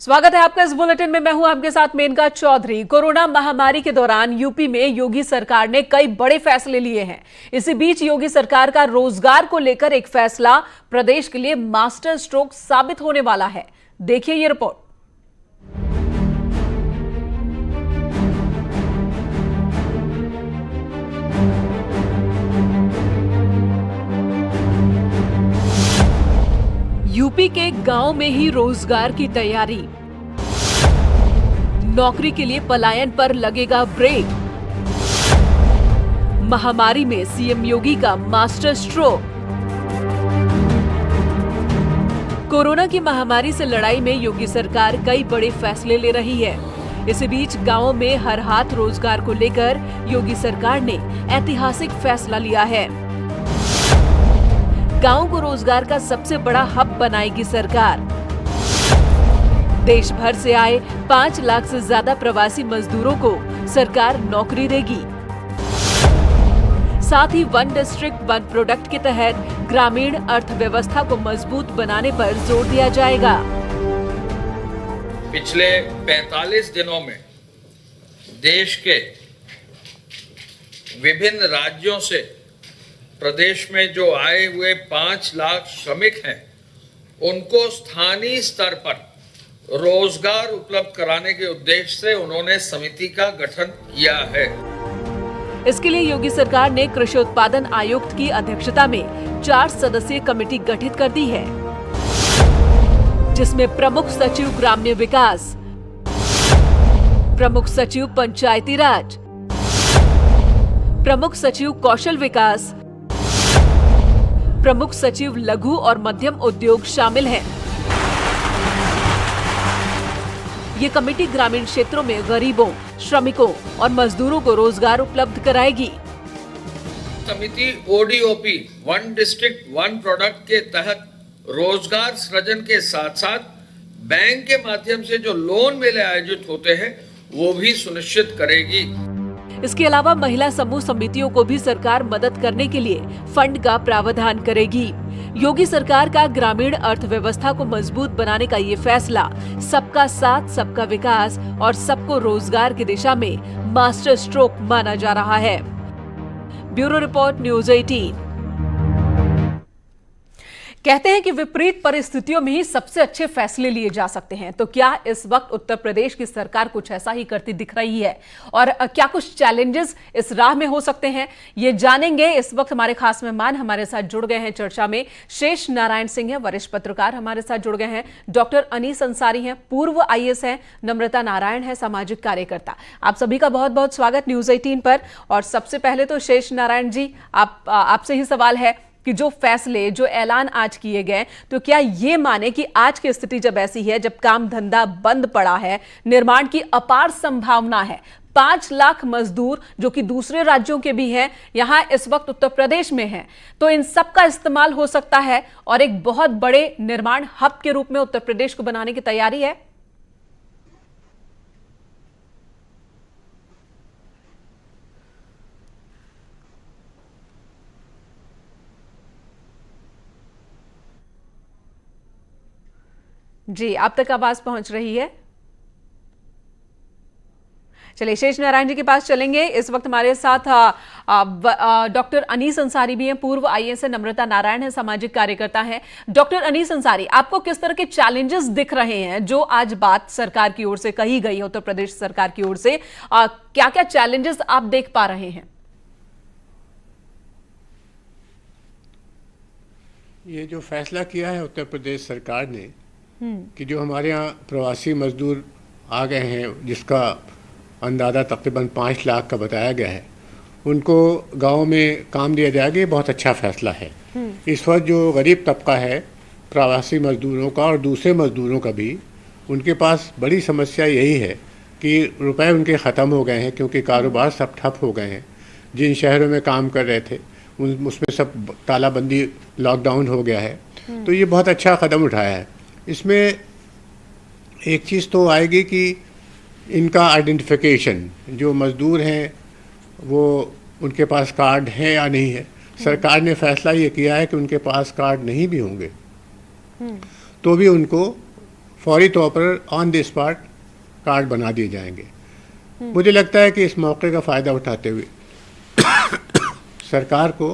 स्वागत है आपका इस बुलेटिन में। मैं हूं आपके साथ मेनका चौधरी। कोरोना महामारी के दौरान यूपी में योगी सरकार ने कई बड़े फैसले लिए हैं। इसी बीच योगी सरकार का रोजगार को लेकर एक फैसला प्रदेश के लिए मास्टर स्ट्रोक साबित होने वाला है। देखिए ये रिपोर्ट। यूपी के गांव में ही रोजगार की तैयारी, नौकरी के लिए पलायन पर लगेगा ब्रेक। महामारी में सीएम योगी का मास्टर स्ट्रोक। कोरोना की महामारी से लड़ाई में योगी सरकार कई बड़े फैसले ले रही है। इसी बीच गांवों में हर हाथ रोजगार को लेकर योगी सरकार ने ऐतिहासिक फैसला लिया है। गांव को रोजगार का सबसे बड़ा हब बनाएगी सरकार। देश भर से आए 5 लाख से ज्यादा प्रवासी मजदूरों को सरकार नौकरी देगी। साथ ही वन डिस्ट्रिक्ट वन प्रोडक्ट के तहत ग्रामीण अर्थव्यवस्था को मजबूत बनाने पर जोर दिया जाएगा। पिछले 45 दिनों में देश के विभिन्न राज्यों से प्रदेश में जो आए हुए 5 लाख श्रमिक हैं, उनको स्थानीय स्तर पर रोजगार उपलब्ध कराने के उद्देश्य से उन्होंने समिति का गठन किया है। इसके लिए योगी सरकार ने कृषि उत्पादन आयुक्त की अध्यक्षता में 4 सदस्यीय कमेटी गठित कर दी है, जिसमें प्रमुख सचिव ग्राम्य विकास, प्रमुख सचिव पंचायती राज, प्रमुख सचिव कौशल विकास, प्रमुख सचिव लघु और मध्यम उद्योग शामिल हैं। ये कमेटी ग्रामीण क्षेत्रों में गरीबों, श्रमिकों और मजदूरों को रोजगार उपलब्ध कराएगी। समिति ODOP one district one product के तहत रोजगार सृजन के साथ साथ बैंक के माध्यम से जो लोन मेले आयोजित होते हैं वो भी सुनिश्चित करेगी। इसके अलावा महिला समूह समितियों को भी सरकार मदद करने के लिए फंड का प्रावधान करेगी। योगी सरकार का ग्रामीण अर्थव्यवस्था को मजबूत बनाने का ये फैसला सबका साथ, सबका विकास और सबको रोजगार की दिशा में मास्टर स्ट्रोक माना जा रहा है। Bureau report, news 18। कहते हैं कि विपरीत परिस्थितियों में ही सबसे अच्छे फैसले लिए जा सकते हैं। तो क्या इस वक्त उत्तर प्रदेश की सरकार कुछ ऐसा ही करती दिख रही है और क्या कुछ चैलेंजेस इस राह में हो सकते हैं, ये जानेंगे। इस वक्त हमारे खास मेहमान हमारे साथ जुड़ गए हैं चर्चा में। शेष नारायण सिंह है, वरिष्ठ पत्रकार हमारे साथ जुड़ गए हैं। डॉक्टर अनीस अंसारी हैं, पूर्व आईएएस हैं। नम्रता नारायण है, सामाजिक कार्यकर्ता। आप सभी का बहुत बहुत स्वागत न्यूज़ 18 पर। और सबसे पहले तो शेष नारायण जी, आपसे ही सवाल है कि जो फैसले, जो ऐलान आज किए गए, तो क्या ये माने कि आज की स्थिति जब ऐसी है, जब काम धंधा बंद पड़ा है, निर्माण की अपार संभावना है, 5 लाख मजदूर जो कि दूसरे राज्यों के भी हैं, यहां इस वक्त उत्तर प्रदेश में हैं, तो इन सब का इस्तेमाल हो सकता है और एक बहुत बड़े निर्माण हब के रूप में उत्तर प्रदेश को बनाने की तैयारी है? जी, आप तक आवाज पहुंच रही है? चलिए शेष नारायण जी के पास चलेंगे। इस वक्त हमारे साथ डॉक्टर अनीस अंसारी भी हैं, पूर्व आईएएस है। नम्रता नारायण है, सामाजिक कार्यकर्ता हैं। डॉक्टर अनीस अंसारी, आपको किस तरह के चैलेंजेस दिख रहे हैं जो आज बात सरकार की ओर से कही गई है, उत्तर प्रदेश सरकार की ओर से? क्या क्या चैलेंजेस आप देख पा रहे हैं? ये जो फैसला किया है उत्तर प्रदेश सरकार ने कि जो हमारे यहाँ प्रवासी मजदूर आ गए हैं, जिसका अंदाज़ा तकरीबन 5 लाख का बताया गया है, उनको गांव में काम दिया जाएगा, ये बहुत अच्छा फैसला है। इस वक्त जो गरीब तबका है, प्रवासी मजदूरों का और दूसरे मजदूरों का भी, उनके पास बड़ी समस्या यही है कि रुपए उनके ख़त्म हो गए हैं, क्योंकि कारोबार सब ठप हो गए हैं। जिन शहरों में काम कर रहे थे उसमें सब तालाबंदी, लॉकडाउन हो गया है। तो ये बहुत अच्छा कदम उठाया है। इसमें एक चीज़ तो आएगी कि इनका आइडेंटिफिकेशन, जो मज़दूर हैं वो उनके पास कार्ड है या नहीं है। सरकार ने फैसला ये किया है कि उनके पास कार्ड नहीं भी होंगे तो भी उनको फौरी तौर पर ऑन द स्पॉट कार्ड बना दिए जाएंगे। मुझे लगता है कि इस मौके का फ़ायदा उठाते हुए सरकार को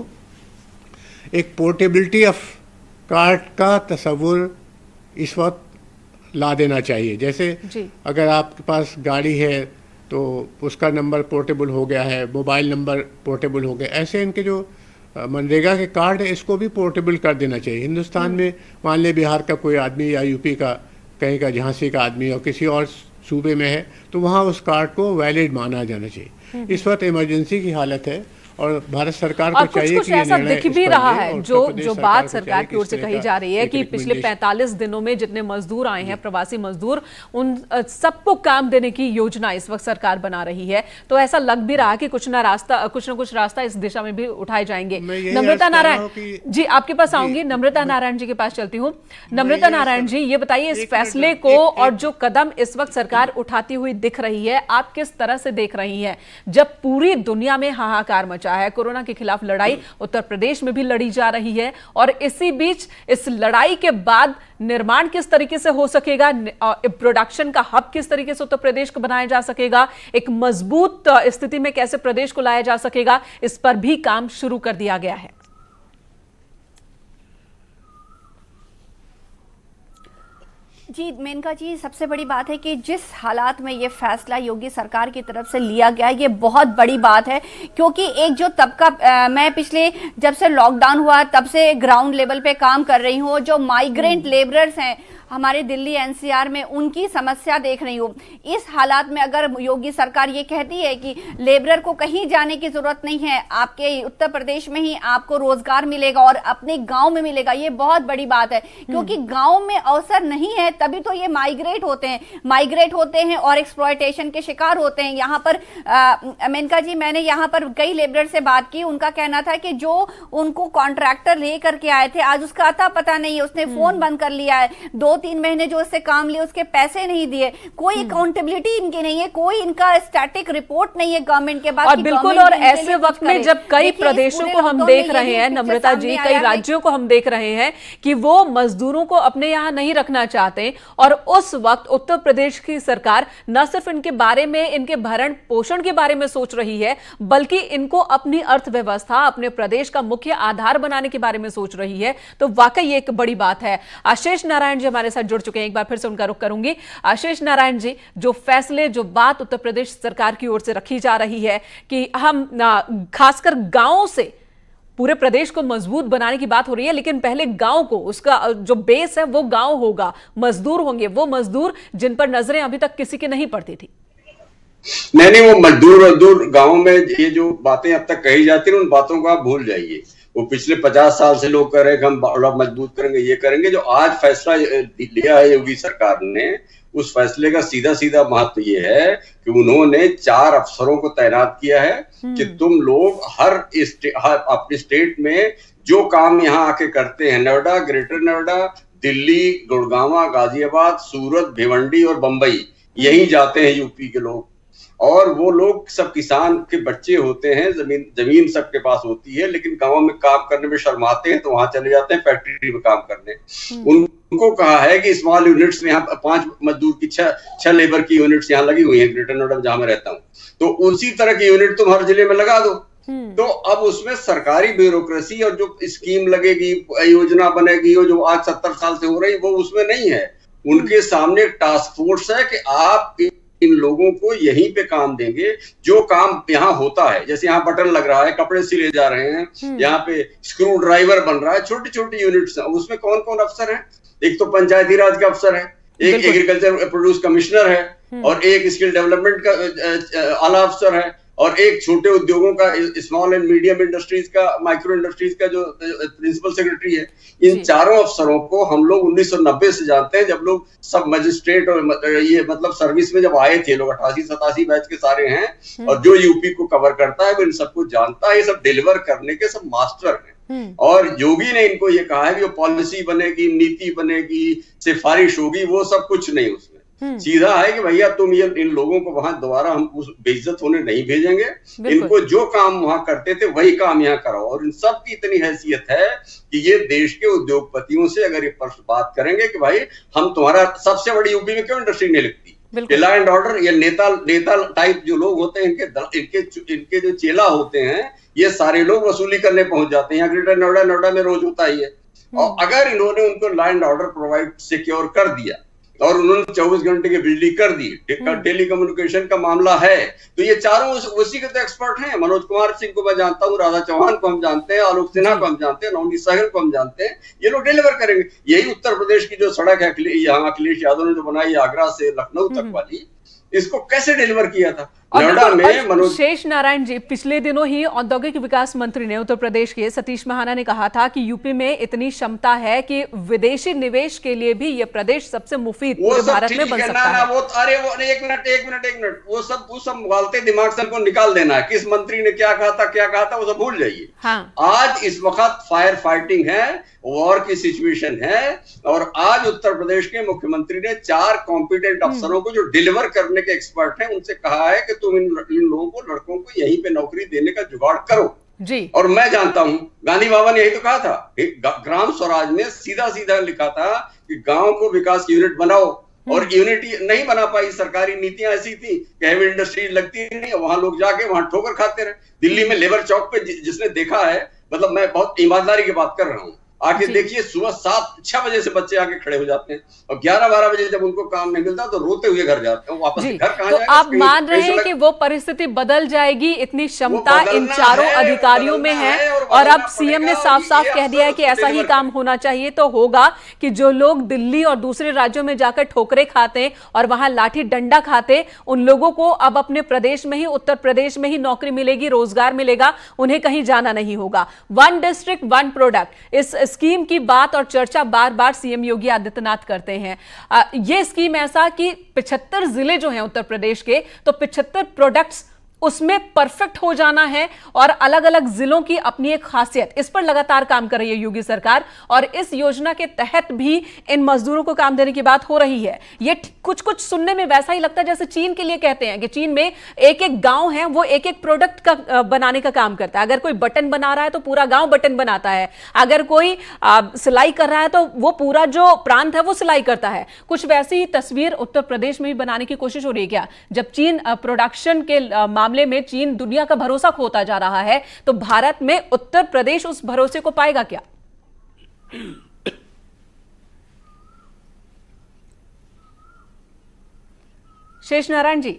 एक पोर्टेबिलिटी ऑफ कार्ड का तस्वुर इस वक्त ला देना चाहिए। जैसे अगर आपके पास गाड़ी है तो उसका नंबर पोर्टेबल हो गया है, मोबाइल नंबर पोर्टेबल हो गया, ऐसे इनके जो मनरेगा के कार्ड है इसको भी पोर्टेबल कर देना चाहिए। हिंदुस्तान में मान ले बिहार का कोई आदमी या यूपी का कहीं का झांसी का आदमी और किसी और सूबे में है तो वहाँ उस कार्ड को वैलिड माना जाना चाहिए। इस वक्त इमरजेंसी की हालत है और भारत सरकार को चाहिए कुछ कि ऐसा दिख भी रहा है जो बात सरकार की ओर से कही जा रही है कि पिछले 45 दिनों में जितने मजदूर आए हैं, प्रवासी मजदूर, उन सबको काम देने की योजना इस वक्त सरकार बना रही है। तो ऐसा लग भी रहा है कि कुछ ना कुछ रास्ता इस दिशा में भी उठाए जाएंगे। नम्रता नारायण जी, आपके पास आऊंगी। नम्रता नारायण जी के पास चलती हूँ। नम्रता नारायण जी, ये बताइए इस फैसले को और जो कदम इस वक्त सरकार उठाती हुई दिख रही है, आप किस तरह से देख रही है? जब पूरी दुनिया में हाहाकार मचा है, कोरोना के खिलाफ लड़ाई उत्तर प्रदेश में भी लड़ी जा रही है और इसी बीच इस लड़ाई के बाद निर्माण किस तरीके से हो सकेगा, प्रोडक्शन का हब किस तरीके से उत्तर प्रदेश को बनाया जा सकेगा, एक मजबूत स्थिति में कैसे प्रदेश को लाया जा सकेगा, इस पर भी काम शुरू कर दिया गया है। जी मेनका जी, सबसे बड़ी बात है कि जिस हालात में ये फैसला योगी सरकार की तरफ से लिया गया, ये बहुत बड़ी बात है। क्योंकि एक जो तबका, मैं पिछले जब से लॉकडाउन हुआ तब से ग्राउंड लेवल पे काम कर रही हूँ, जो माइग्रेंट लेबरर्स हैं हमारे दिल्ली एनसीआर में, उनकी समस्या देख रही हूँ। इस हालात में अगर योगी सरकार ये कहती है कि लेबरर को कहीं जाने की जरूरत नहीं है, आपके उत्तर प्रदेश में ही आपको रोजगार मिलेगा और अपने गांव में मिलेगा, ये बहुत बड़ी बात है। क्योंकि गांव में अवसर नहीं है तभी तो ये माइग्रेट होते हैं और एक्सप्लॉयटेशन के शिकार होते हैं। यहाँ पर मेनका जी, मैंने यहाँ पर कई लेबरर से बात की, उनका कहना था कि जो उनको कॉन्ट्रैक्टर लेकर के आए थे आज उसका अता पता नहीं है, उसने फोन बंद कर लिया है, 2-3 महीने जो उससे काम लिए उसके पैसे नहीं दिए, कोई अकाउंटेबिलिटी इनकी नहीं है, कोई इनका स्टैटिक रिपोर्ट नहीं है गवर्नमेंट के बाद। और बिल्कुल, और ऐसे वक्त में जब कई प्रदेशों को हम देख रहे हैं नम्रता जी, कई राज्यों को हम देख रहे हैं कि वो मजदूरों को अपने यहां नहीं रखना चाहते और उस वक्त उत्तर प्रदेश की सरकार न सिर्फ इनके बारे में, इनके भरण पोषण के बारे में सोच रही है, बल्कि इनको अपनी अर्थव्यवस्था, अपने प्रदेश का मुख्य आधार बनाने के बारे में सोच रही है। तो वाकई ये एक बड़ी बात है। आशीष नारायण जी हमारे साथ जुड़ चुके हैं, एक बार फिर से उनका रुख करूंगी। आशीष नारायण जी, जो फैसले, जो बात उत्तर प्रदेश सरकार की ओर से रखी जा रही है कि हम खासकर गांवों से पूरे प्रदेश को मजबूत बनाने की बात हो रही है, लेकिन पहले गांव को, उसका जो बेस है वो गांव होगा, मजदूर होंगे, वो मजदूर जिन पर नजरें अभी तक किसी की नहीं पड़ती थी। नहीं, वो मजदूर गांव में ये जो बातें अब तक कही जाती है उन बातों को आप भूल जाइए। वो पिछले 50 साल से लोग कह रहे हैं कि हम बड़ा मजबूत करेंगे, ये करेंगे। जो आज फैसला लिया है योगी सरकार ने, उस फैसले का सीधा सीधा महत्व ये है कि उन्होंने 4 अफसरों को तैनात किया है कि तुम लोग हर अपने स्टेट में जो काम यहाँ आके करते हैं, नोएडा, ग्रेटर नोएडा, दिल्ली, गुड़गांव, गाजियाबाद, सूरत, भिवंडी और बंबई, यही जाते हैं यूपी के लोग। और वो लोग सब किसान के बच्चे होते हैं, जमीन सबके पास होती है, लेकिन गांव में काम करने में शर्माते हैं तो वहां चले जाते हैं फैक्ट्री में काम करने। उनको कहा है कि स्मॉल यूनिट्स में यहाँ 5 मजदूर की 6 लेबर की यूनिट्स यहाँ लगी हुई है ग्रेटर नोएडा में जहां मैं रहता हूँ, तो उसी तरह की यूनिट तुम हर जिले में लगा दो। तो अब उसमें सरकारी ब्यूरोक्रेसी और जो स्कीम लगेगी, योजना बनेगी, और जो आज 70 साल से हो रही वो उसमें नहीं है। उनके सामने एक टास्क फोर्स है कि आप इन लोगों को यहीं पे काम देंगे जो काम यहाँ होता है। जैसे यहाँ बटन लग रहा है, कपड़े सिले जा रहे हैं, यहाँ पे स्क्रू ड्राइवर बन रहा है, छोटी छोटी यूनिट्स हैं। उसमें कौन कौन अफसर है? एक तो पंचायती राज का अफसर है, एक एग्रीकल्चर प्रोड्यूस कमिश्नर है, और एक स्किल डेवलपमेंट का आला अफसर है, और एक छोटे उद्योगों का, स्मॉल एंड मीडियम इंडस्ट्रीज का, माइक्रो इंडस्ट्रीज का जो प्रिंसिपल सेक्रेटरी है। इन चारों अफसरों को हम लोग 1990 से जानते हैं, जब लोग सब मजिस्ट्रेट और ये मतलब सर्विस में जब आए थे लोग, 88-87 बैच के सारे हैं, और जो यूपी को कवर करता है वो इन सबको जानता है। ये सब डिलीवर करने के सब मास्टर हैं। और योगी ने इनको ये कहा है कि जो पॉलिसी बनेगी, नीति बनेगी, सिफारिश होगी, वो सब कुछ नहीं उसमें। सीधा है कि भैया तुम ये इन लोगों को वहां दोबारा हम उस बेइज्जत होने नहीं भेजेंगे, इनको जो काम वहां करते थे वही काम यहाँ कराओ। और इन सब की इतनी हैसियत है कि ये देश के उद्योगपतियों से अगर ये बात करेंगे कि भाई हम तुम्हारा सबसे बड़ी यूपी में क्यों इंडस्ट्री नहीं लगती, लॉ एंड ऑर्डर, ये नेता टाइप जो लोग होते हैं, इनके जो चेला होते हैं, ये सारे लोग वसूली करने पहुंच जाते हैं। यहाँ ग्रेटर नोएडा में रोज होता ही है। और अगर इन्होंने उनको law and order provide secure कर दिया और उन्होंने 24 घंटे की बिजली कर दी, टेली कम्युनिकेशन का मामला है, तो ये चारों उसी के तो एक्सपर्ट हैं। मनोज कुमार सिंह को मैं जानता हूँ, राधा चौहान को हम जानते हैं, आलोक सिन्हा को हम जानते हैं, नवनीत सहगल को हम जानते हैं। ये लोग डिलीवर करेंगे। यही उत्तर प्रदेश की जो सड़क है यहाँ अखिलेश यादव ने जो बनाई आगरा से लखनऊ तक वाली, इसको कैसे डिलीवर किया था नोएडा में मनोज। शेष नारायण जी, पिछले दिनों ही औद्योगिक विकास मंत्री ने उत्तर प्रदेश के सतीश महाना ने कहा था कि यूपी में इतनी क्षमता है कि विदेशी निवेश के लिए भी यह प्रदेश सबसे मुफीद पूरे भारत में बन सकता है। वो अरे वो एक मिनट वो सब गालते दिमाग से हमको निकाल देना है। किस मंत्री ने क्या कहा था वो सब भूल जाइए। हाँ। आज इस वक्त फायर फाइटिंग है, वॉर की सिचुएशन है, और आज उत्तर प्रदेश के मुख्यमंत्री ने 4 कॉम्पिटेंट अफसरों को जो डिलीवर करने के एक्सपर्ट हैं उनसे कहा है कि तुम इन लोगों को, लड़कों को यहीं पे नौकरी देने का जुगाड़ करो जी। और मैं जानता हूं गांधी बाबा ने यही तो कहा था, ग्राम स्वराज में सीधा लिखा था कि गांव को विकास की यूनिट बनाओ, और यूनिटी नहीं बना पाई। सरकारी नीतियां ऐसी थी कि हैवी इंडस्ट्री लगती नहीं, वहां लोग जाके वहां ठोकर खाते रहे। दिल्ली में लेबर चौक पे जिसने देखा है, मतलब मैं बहुत ईमानदारी की बात कर रहा हूं, आके देखिए सुबह 7-6 बजे से बच्चे आके खड़े हो जाते हैं और 11-12 बजे जब उनको काम नहीं मिलता तो रोते हुए घर जाते हैं। वापस घर कहाँ तो जाएगा? आप मान रहे हैं कि वो परिस्थिति बदल जाएगी, इतनी क्षमता इन चारों अधिकारियों में है, और अब सीएम ने साफ साफ कह दिया है कि ऐसा ही काम होना चाहिए। तो होगा कि जो लोग दिल्ली और दूसरे राज्यों में जाकर ठोकरे खाते और वहां लाठी डंडा खाते, उन लोगों को अब अपने प्रदेश में ही, उत्तर प्रदेश में ही नौकरी मिलेगी, रोजगार मिलेगा, उन्हें कहीं जाना नहीं होगा। 1 डिस्ट्रिक्ट 1 प्रोडक्ट, इस स्कीम की बात और चर्चा बार बार सीएम योगी आदित्यनाथ करते हैं। यह स्कीम ऐसा कि 75 जिले जो हैं उत्तर प्रदेश के, तो 75 प्रोडक्ट्स उसमें परफेक्ट हो जाना है, और अलग अलग जिलों की अपनी एक खासियत, इस पर लगातार काम कर रही है योगी सरकार। और इस योजना के तहत भी इन मजदूरों को काम देने की बात हो रही है। ये कुछ सुनने में वैसा ही लगता है जैसे चीन के लिए कहते हैं कि चीन में एक गांव है, वो एक प्रोडक्ट का बनाने का काम करता है। अगर कोई बटन बना रहा है तो पूरा गांव बटन बनाता है, अगर कोई सिलाई कर रहा है तो वो पूरा जो प्रांत है वो सिलाई करता है। कुछ वैसी ही तस्वीर उत्तर प्रदेश में भी बनाने की कोशिश हो रही है क्या? जब चीन प्रोडक्शन के मामले में चीन दुनिया का भरोसा खोता जा रहा है, तो भारत में उत्तर प्रदेश उस भरोसे को पाएगा क्या? शेष नारायण जी।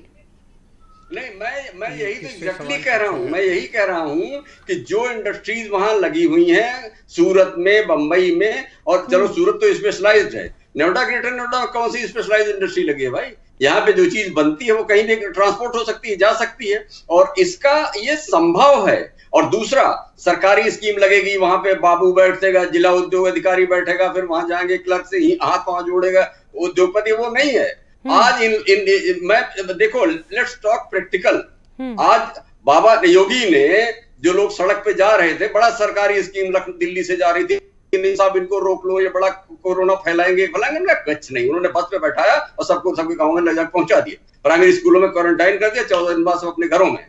नहीं, मैं यही तो एग्जैक्टली कह रहा हूं कि जो इंडस्ट्रीज वहां लगी हुई हैं सूरत में, बंबई में, और चलो सूरत तो स्पेशलाइज्ड है, नोएडा, ग्रेटर नोएडा में कौन सी स्पेशलाइज्ड इंडस्ट्री लगी है भाई? यहाँ पे जो चीज बनती है वो कहीं भी ट्रांसपोर्ट हो सकती है, जा सकती है, और इसका ये संभव है। और दूसरा, सरकारी स्कीम लगेगी, वहां पे बाबू बैठेगा, जिला उद्योग अधिकारी बैठेगा, फिर वहां जाएंगे क्लर्क से ही हाथ पांव जोड़ेगा उद्योगपति, वो नहीं है। आज मैं देखो, लेट्स टॉक प्रैक्टिकल। आज बाबा योगी ने, जो लोग सड़क पे जा रहे थे, बड़ा सरकारी स्कीम दिल्ली से जा रही थी, साहब इनको रोक लो, ये बड़ा कोरोना फैलाएंगे ना, कुछ नहीं। उन्होंने बस पे बैठाया और सबके गांव में ले जाकर पहुंचा दिया, प्राइमरी स्कूलों में क्वारंटाइन कर दिया, 14 दिन बाद सब अपने घरों में।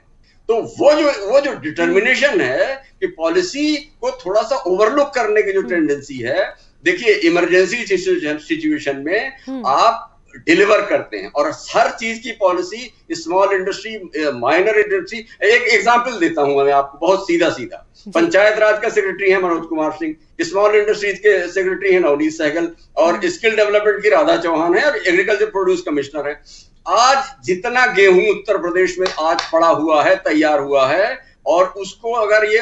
तो वो जो डिटर्मिनेशन है कि पॉलिसी को थोड़ा सा ओवरलुक करने की जो टेंडेंसी है, देखिए इमरजेंसी सिचुएशन में आप डिलीवर करते हैं, और हर चीज की policy, small industry, minor industry. एक एग्जांपल देता हूं मैं आपको, बहुत सीधा। पंचायत राज का सेक्रेटरी है मनोज कुमार सिंह, स्मॉल इंडस्ट्रीज के सेक्रेटरी है नवनीत सहगल, और स्किल डेवलपमेंट की राधा चौहान है, और एग्रीकल्चर प्रोड्यूस कमिश्नर है। आज जितना गेहूं उत्तर प्रदेश में आज पड़ा हुआ है, तैयार हुआ है, और उसको अगर ये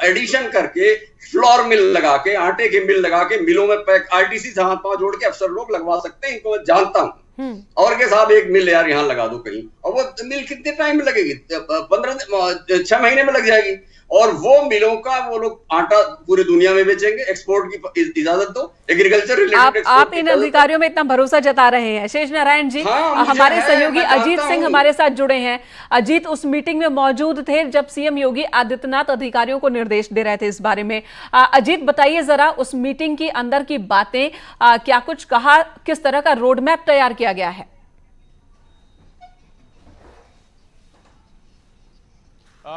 एडिशन करके फ्लोर मिल लगा के, आटे की मिल लगा के, मिलों में पैक, आरटीसी से हाथ पांव जोड़ के अफसर लोग लगवा सकते हैं, इनको मैं जानता हूं। और के साहब एक मिल यार यहाँ लगा दो कहीं, और वो मिल कितने टाइम में लगेगी? 6 महीने में लग जाएगी। और वो मिलों का वो लोग आटा पूरी दुनिया में बेचेंगे। एक्सपोर्ट की इजाजत दो, एग्रीकल्चर रिलेटेड आप इन अधिकारियों में इतना भरोसा जता रहे हैं। शेष नारायण जी, हमारे सहयोगी अजीत सिंह हमारे साथ जुड़े हैं। अजीत, उस मीटिंग में मौजूद थे जब सीएम योगी आदित्यनाथ अधिकारियों को निर्देश दे रहे थे इस बारे में। अजीत, बताइए जरा उस मीटिंग की अंदर की बातें, क्या कुछ कहा, किस तरह का रोड मैप तैयार किया गया है?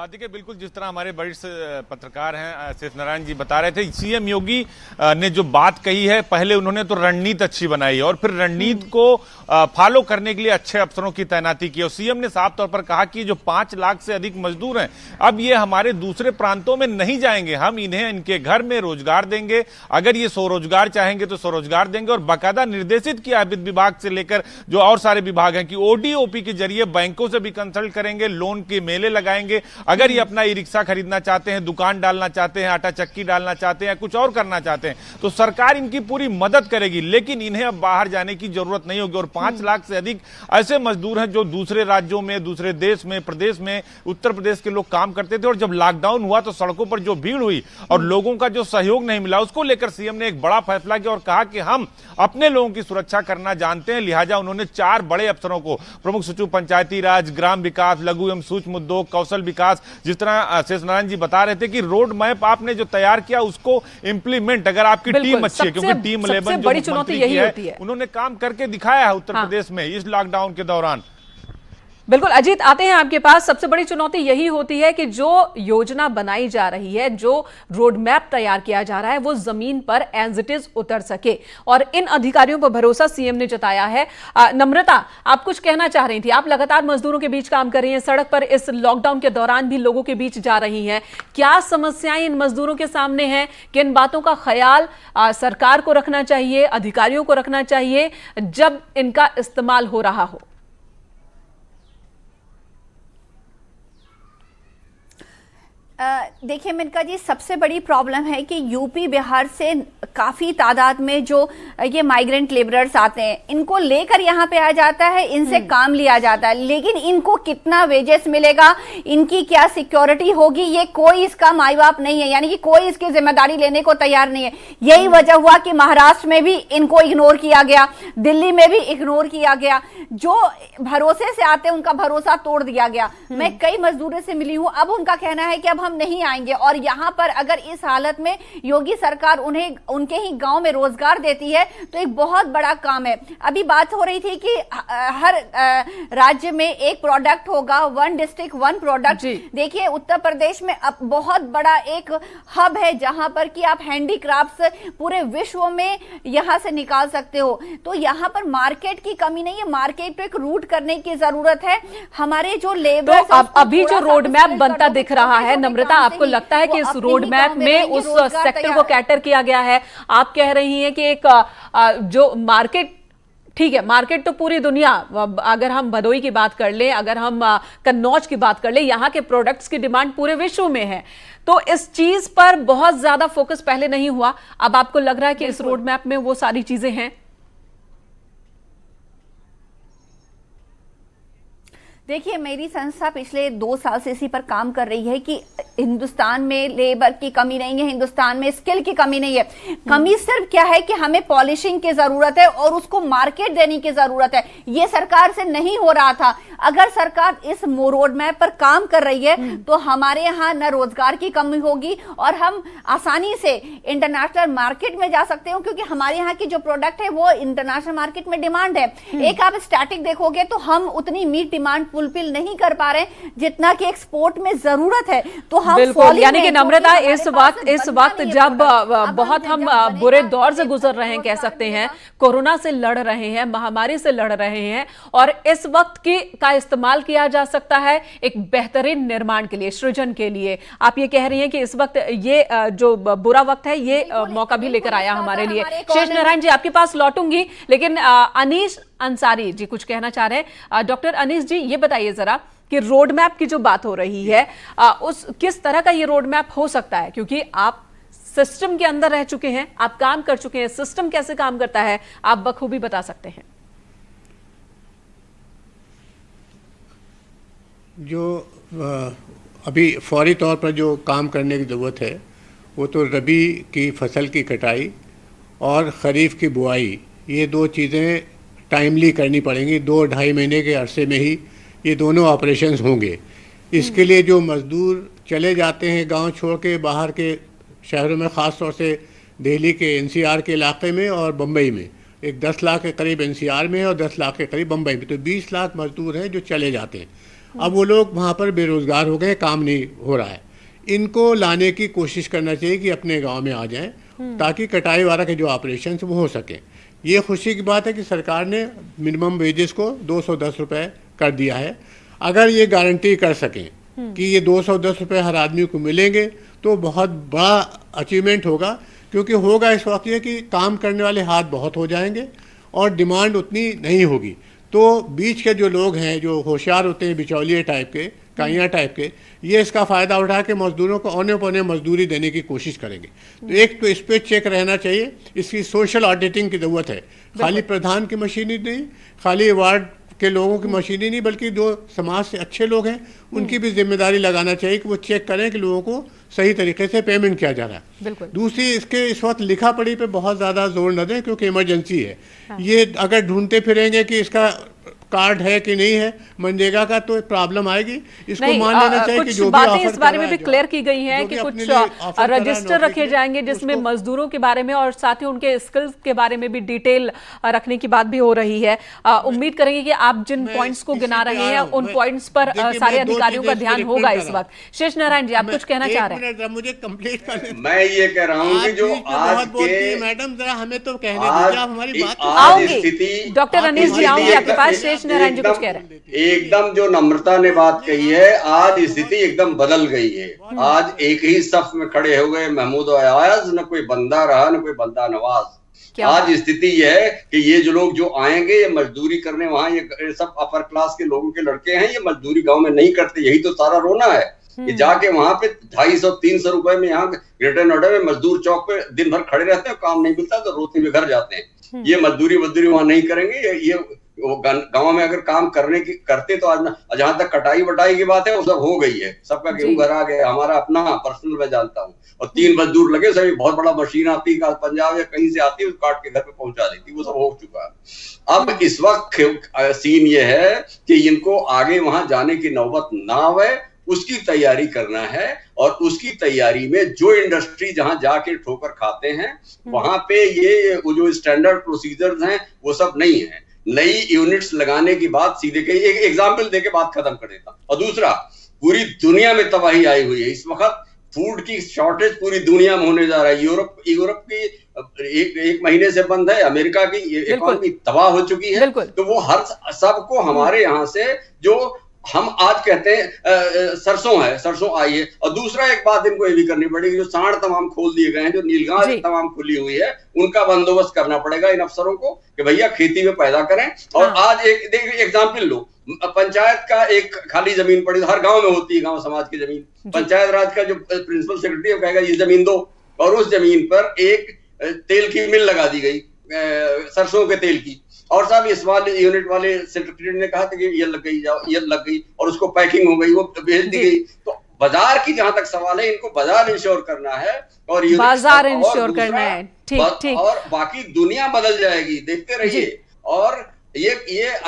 देखिए, बिल्कुल जिस तरह हमारे वरिष्ठ पत्रकार हैं शेष नारायण जी बता रहे थे, सीएम योगी ने जो बात कही है, पहले उन्होंने तो रणनीति अच्छी बनाई और फिर रणनीति को फॉलो करने के लिए अच्छे अफसरों की तैनाती की। और सीएम ने साफ तौर पर कहा कि जो 5 लाख से अधिक मजदूर हैं, अब ये हमारे दूसरे प्रांतों में नहीं जाएंगे, हम इन्हें इनके घर में रोजगार देंगे। अगर ये स्वरोजगार चाहेंगे तो स्वरोजगार देंगे। और बाकायदा निर्देशित किया वित्त विभाग से लेकर जो और सारे विभाग हैं कि ओडीओपी के जरिए बैंकों से भी कंसल्ट करेंगे, लोन के मेले लगाएंगे। अगर ये अपना ई रिक्शा खरीदना चाहते हैं, दुकान डालना चाहते हैं, आटा चक्की डालना चाहते हैं, कुछ और करना चाहते हैं, तो सरकार इनकी पूरी मदद करेगी। लेकिन इन्हें अब बाहर जाने की जरूरत नहीं होगी। और 5 लाख से अधिक ऐसे मजदूर हैं जो दूसरे राज्यों में, दूसरे देश में, प्रदेश में, उत्तर प्रदेश के लोग काम करते थे। और जब लॉकडाउन हुआ तो सड़कों पर जो भीड़ हुई और लोगों का जो सहयोग नहीं मिला, उसको लेकर सीएम ने एक बड़ा फैसला किया और कहा कि हम अपने लोगों की सुरक्षा करना जानते हैं। लिहाजा उन्होंने 4 बड़े अफसरों को, प्रमुख सचिव पंचायती राज, ग्राम विकास, लघु एवं सूक्ष्म उद्योग, कौशल विकास, जिस तरह शेष नारायण जी बता रहे थे कि रोड मैप आपने जो तैयार किया उसको इंप्लीमेंट, अगर आपकी टीम अच्छी है, क्योंकि टीम 11 जो बड़ी चुनौती यही होती है, उन्होंने काम करके दिखाया है उत्तर प्रदेश में इस लॉकडाउन के दौरान। बिल्कुल अजीत, आते हैं आपके पास। सबसे बड़ी चुनौती यही होती है कि जो योजना बनाई जा रही है, जो रोड मैप तैयार किया जा रहा है, वो जमीन पर एज इट इज उतर सके। और इन अधिकारियों पर भरोसा सीएम ने जताया है। नम्रता, आप कुछ कहना चाह रही थी। आप लगातार मजदूरों के बीच काम कर रही हैं, सड़क पर इस लॉकडाउन के दौरान भी लोगों के बीच जा रही हैं। क्या समस्याएं इन मजदूरों के सामने हैं? किन बातों का ख्याल सरकार को रखना चाहिए, अधिकारियों को रखना चाहिए जब इनका इस्तेमाल हो रहा हो? देखिए मेनका जी, सबसे बड़ी प्रॉब्लम है कि यूपी बिहार से काफ़ी तादाद में जो ये माइग्रेंट लेबरर्स आते हैं, इनको लेकर यहाँ पे आ जाता है, इनसे काम लिया जाता है, लेकिन इनको कितना वेजेस मिलेगा, इनकी क्या सिक्योरिटी होगी, ये कोई इसका माई बाप नहीं है, यानी कि कोई इसकी जिम्मेदारी लेने को तैयार नहीं है। यही वजह हुआ कि महाराष्ट्र में भी इनको इग्नोर किया गया, दिल्ली में भी इग्नोर किया गया। जो भरोसे से आते हैं उनका भरोसा तोड़ दिया गया। मैं कई मजदूरों से मिली हूं, अब उनका कहना है कि अब हम नहीं आएंगे। और यहाँ पर अगर इस हालत में योगी सरकार उन्हें उनके ही गांव में रोजगार देती है तो एक बहुत बड़ा काम है। अभी बात हो रही थी कि हर राज्य में एक प्रोडक्ट होगा, 1 डिस्ट्रिक्ट 1 प्रोडक्ट। देखिए उत्तर प्रदेश में अब बहुत बड़ा एक हब है जहां पर कि आप हैंडीक्राफ्ट्स पूरे विश्व में यहां से निकाल सकते हो। तो यहां पर मार्केट की कमी नहीं है, मार्केट पे एक रूट करने की जरूरत है। हमारे जो लेबर, तो अभी जो रोड मैप बनता दिख रहा है, नम्रता, आपको लगता है कि इस रोड मैप में उस सेक्टर को कैटर किया गया है? आप कह रही हैं कि एक जो मार्केट, ठीक है, मार्केट तो पूरी दुनिया, अगर हम भदोई की बात कर लें, अगर हम कन्नौज की बात कर लें, यहाँ के प्रोडक्ट्स की डिमांड पूरे विश्व में है। तो इस चीज पर बहुत ज्यादा फोकस पहले नहीं हुआ, अब आपको लग रहा है कि इस रोड मैप में वो सारी चीजें हैं? देखिए मेरी संस्था पिछले 2 साल से इसी पर काम कर रही है कि हिंदुस्तान में लेबर की कमी नहीं है, हिंदुस्तान में स्किल की कमी नहीं है। कमी सिर्फ क्या है कि हमें पॉलिशिंग की जरूरत है और उसको मार्केट देने की जरूरत है। ये सरकार से नहीं हो रहा था। अगर सरकार इस रोड मैप पर काम कर रही है तो हमारे यहाँ न रोजगार की कमी होगी और हम आसानी से इंटरनेशनल मार्केट में जा सकते हो, क्योंकि हमारे यहाँ की जो प्रोडक्ट है वो इंटरनेशनल मार्केट में डिमांड है। एक आप स्टैटिक देखोगे तो हम उतनी मीट डिमांड फुलफिल नहीं कर पा रहे जितना कि एक्सपोर्ट में जरूरत है। तो हम बिल्कुल, यानी कि नम्रता, इस वक्त जब बहुत हम बुरे दौर से गुजर रहे हैं, कह सकते हैं, कोरोना से लड़ रहे हैं, महामारी से लड़ रहे हैं, और इस वक्त का इस्तेमाल किया जा सकता है एक बेहतरीन निर्माण के लिए, सृजन के लिए। आप ये कह रही हैं कि इस वक्त ये जो बुरा वक्त है, ये मौका भी लेकर आया हमारे लिए। शेष नारायण जी, आपके पास लौटूंगी, लेकिन अनीश अंसारी जी कुछ कहना चाह रहे हैं। डॉक्टर अनीश जी, ये बताइए जरा कि रोड मैप की जो बात हो रही है, उस किस तरह का ये रोड मैप हो सकता है? क्योंकि आप सिस्टम के अंदर रह चुके हैं, आप काम कर चुके हैं, सिस्टम कैसे काम करता है आप बखूबी बता सकते हैं। जो अभी फौरी तौर पर जो काम करने की ज़रूरत है वो तो रबी की फसल की कटाई और ख़रीफ की बुआई, ये दो चीज़ें टाइमली करनी पड़ेंगी। 2-2.5 महीने के अरसे में ही ये दोनों ऑपरेशंस होंगे। इसके लिए जो मज़दूर चले जाते हैं गांव छोड़ के बाहर के शहरों में, ख़ास तौर से दिल्ली के NCR के इलाके में और बम्बई में, एक 10 लाख के करीब NCR में है और 10 लाख के करीब बम्बई में, तो 20 लाख मजदूर हैं जो चले जाते हैं। अब वो लोग वहाँ पर बेरोज़गार हो गए, काम नहीं हो रहा है। इनको लाने की कोशिश करना चाहिए कि अपने गांव में आ जाएं ताकि कटाई वाला के जो ऑपरेशन वो हो सके। ये खुशी की बात है कि सरकार ने मिनिमम वेजेस को 210 रुपये कर दिया है। अगर ये गारंटी कर सकें कि ये 210 रुपये हर आदमी को मिलेंगे तो बहुत बड़ा अचीवमेंट होगा, क्योंकि होगा इस वक्त ये कि काम करने वाले हाथ बहुत हो जाएंगे और डिमांड उतनी नहीं होगी। तो बीच के जो लोग हैं जो होशियार होते हैं, बिचौलिए टाइप के, काइयाँ टाइप के, ये इसका फ़ायदा उठा के मज़दूरों को औने पौने मजदूरी देने की कोशिश करेंगे। तो एक तो इस पर चेक रहना चाहिए, इसकी सोशल ऑडिटिंग की ज़रूरत है। खाली प्रधान की मशीनरी नहीं, खाली वार्ड के लोगों की मशीनरी नहीं, बल्कि जो समाज से अच्छे लोग हैं उनकी भी जिम्मेदारी लगाना चाहिए कि वो चेक करें कि लोगों को सही तरीके से पेमेंट किया जा रहा है। दूसरी, इसके इस वक्त लिखा पढ़ी पे बहुत ज़्यादा जोर न दें क्योंकि इमरजेंसी है। ये अगर ढूंढते फिरेंगे कि इसका कार्ड है कि नहीं है मनरेगा का, तो प्रॉब्लम आएगी। इसको मान लेना चाहिए कि जो भी बातें इस बारे में भी क्लियर की गई हैं कि कुछ रजिस्टर रखे जाएंगे जिसमें मजदूरों के बारे में और साथ ही उनके स्किल्स के बारे में भी डिटेल रखने की बात भी हो रही है। उम्मीद करेंगे कि आप जिन पॉइंट्स को गिना रहे हैं उन पॉइंट्स पर सारे अधिकारियों का ध्यान होगा इस वक्त। शेष नारायण जी, आप कुछ कहना चाह रहे हैं? मुझे कंप्लीट करने, मैं ये कह रहा हूँ कि जो आज के, मैडम जरा हमें तो कहने दीजिए, आप हमारी बात आऊंगी। डॉक्टर अनीस जी आऊंगी आपके पास। शेष नारायण जी कुछ कह रहे हैं? एकदम जो नम्रता ने बात कही है, आज स्थिति एकदम बदल गई है। आज एक ही सफ में खड़े हो गए महमूद और अयाज, न कोई बंदा रहा न कोई बंदा नवाज। आज स्थिति यह है कि ये जो लोग जो आएंगे ये मजदूरी करने, वहां ये सब अपर क्लास के लोगों के लड़के हैं, ये मजदूरी गांव में नहीं करते। यही तो सारा रोना है कि जाके वहां पे 250-300 रुपए में, यहाँ ग्रेटर नोएडा में मजदूर चौक पे दिन भर खड़े रहते हैं, काम नहीं मिलता तो रोते हुए घर जाते हैं। ये मजदूरी वहाँ नहीं करेंगे। ये वो गांव में अगर काम करते तो आज जहां तक कटाई वटाई की बात है वो सब हो गई है, सबका गेहूं घर आ गया। हमारा अपना पर्सनल मैं जानता हूँ, और 3 मजदूर लगे, सभी बहुत बड़ा मशीन आती है पंजाब या कहीं से आती है, काट के घर पे पहुंचा देती, वो सब हो चुका है। अब इस वक्त सीन ये है कि इनको आगे वहां जाने की नौबत ना आवे, उसकी तैयारी करना है। और उसकी तैयारी में जो इंडस्ट्री जहां जाके ठोकर खाते हैं वहां पे ये जो स्टैंडर्ड प्रोसीजर्स हैं वो सब नहीं है। नई यूनिट्स लगाने की बात सीधे कही, एक एग्जाम्पल देके बात खत्म कर देता। और दूसरा, पूरी दुनिया में तबाही आई हुई है इस वक्त, फूड की शॉर्टेज पूरी दुनिया में होने जा रहा है। यूरोप की एक महीने से बंद है, अमेरिका की इकोनॉमी तबाह हो चुकी है। तो वो हर सबको हमारे यहाँ से जो हम आज कहते हैं सरसों है, सरसों आई है। और दूसरा एक बात इनको ये भी करनी पड़ेगी, जो सांड तमाम खोल दिए गए हैं, जो नीलगांव तमाम खुली हुई है, उनका बंदोबस्त करना पड़ेगा इन अफसरों को कि भैया खेती में पैदा करें। और आज एक एग्जाम्पल लो, पंचायत का एक खाली जमीन पड़ी, हर गांव में होती है गांव समाज की जमीन, पंचायत राज का जो प्रिंसिपल सेक्रेटरी है कहेगा ये जमीन दो, और उस जमीन पर एक तेल की मिल लगा दी गई, सरसों के तेल की। और साहब इस वाले यूनिट वाले सेक्रेटरी ने कहा था कि ये लग गई, जाओ ये लग गई, और उसको पैकिंग हो गई, वो भेज दी गई। तो बाजार की जहां तक सवाल है, इनको बाजार इंश्योर करना है और बाजार इंश्योर करना है। ठीक। और बाकी दुनिया बदल जाएगी, देखते रहिए। और ये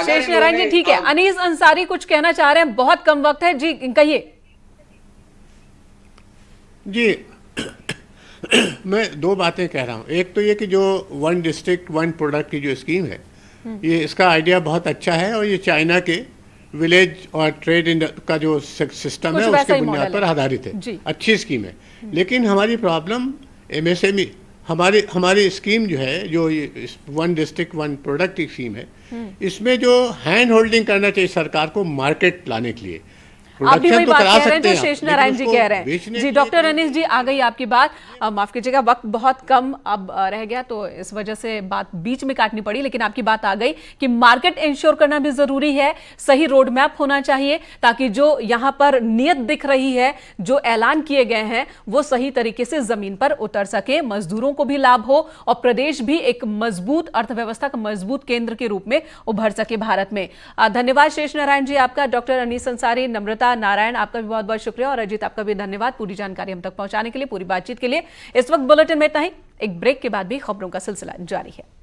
शेष नारायण जी, ठीक है। अनीस अंसारी कुछ कहना चाह रहे हैं, बहुत कम वक्त है जी, कहिए। जी मैं 2 बातें कह रहा हूँ। एक तो ये कि जो 1 डिस्ट्रिक्ट 1 प्रोडक्ट की जो स्कीम है, ये इसका आइडिया बहुत अच्छा है, और ये चाइना के विलेज और ट्रेड का जो सिस्टम है उसके बुनियाद पर आधारित है। अच्छी स्कीम है। लेकिन हमारी प्रॉब्लम MSME, हमारी स्कीम जो है, जो 1 डिस्ट्रिक्ट 1 प्रोडक्ट की स्कीम है, इसमें जो हैंड होल्डिंग करना चाहिए सरकार को मार्केट लाने के लिए। आप भी वही बात कह रहे हैं जो शेष नारायण जी कह रहे हैं। जी डॉक्टर अनीस जी, आ गई आपकी बात। माफ कीजिएगा, वक्त बहुत कम अब रह गया तो इस वजह से बात बीच में काटनी पड़ी, लेकिन आपकी बात आ गई कि मार्केट इंश्योर करना भी जरूरी है, सही रोड मैप होना चाहिए ताकि जो यहाँ पर नियत दिख रही है, जो ऐलान किए गए हैं, वो सही तरीके से जमीन पर उतर सके, मजदूरों को भी लाभ हो और प्रदेश भी एक मजबूत अर्थव्यवस्था का मजबूत केंद्र के रूप में उभर सके भारत में। धन्यवाद शेष नारायण जी आपका। डॉक्टर अनीस अंसारी, नम्रता शुक्रिया। नारायण, आपका भी बहुत बहुत शुक्रिया और अजीत, आपका भी धन्यवाद पूरी जानकारी हम तक पहुंचाने के लिए, पूरी बातचीत के लिए। इस वक्त बुलेटिन में इतना ही। एक ब्रेक के बाद भी खबरों का सिलसिला जारी है।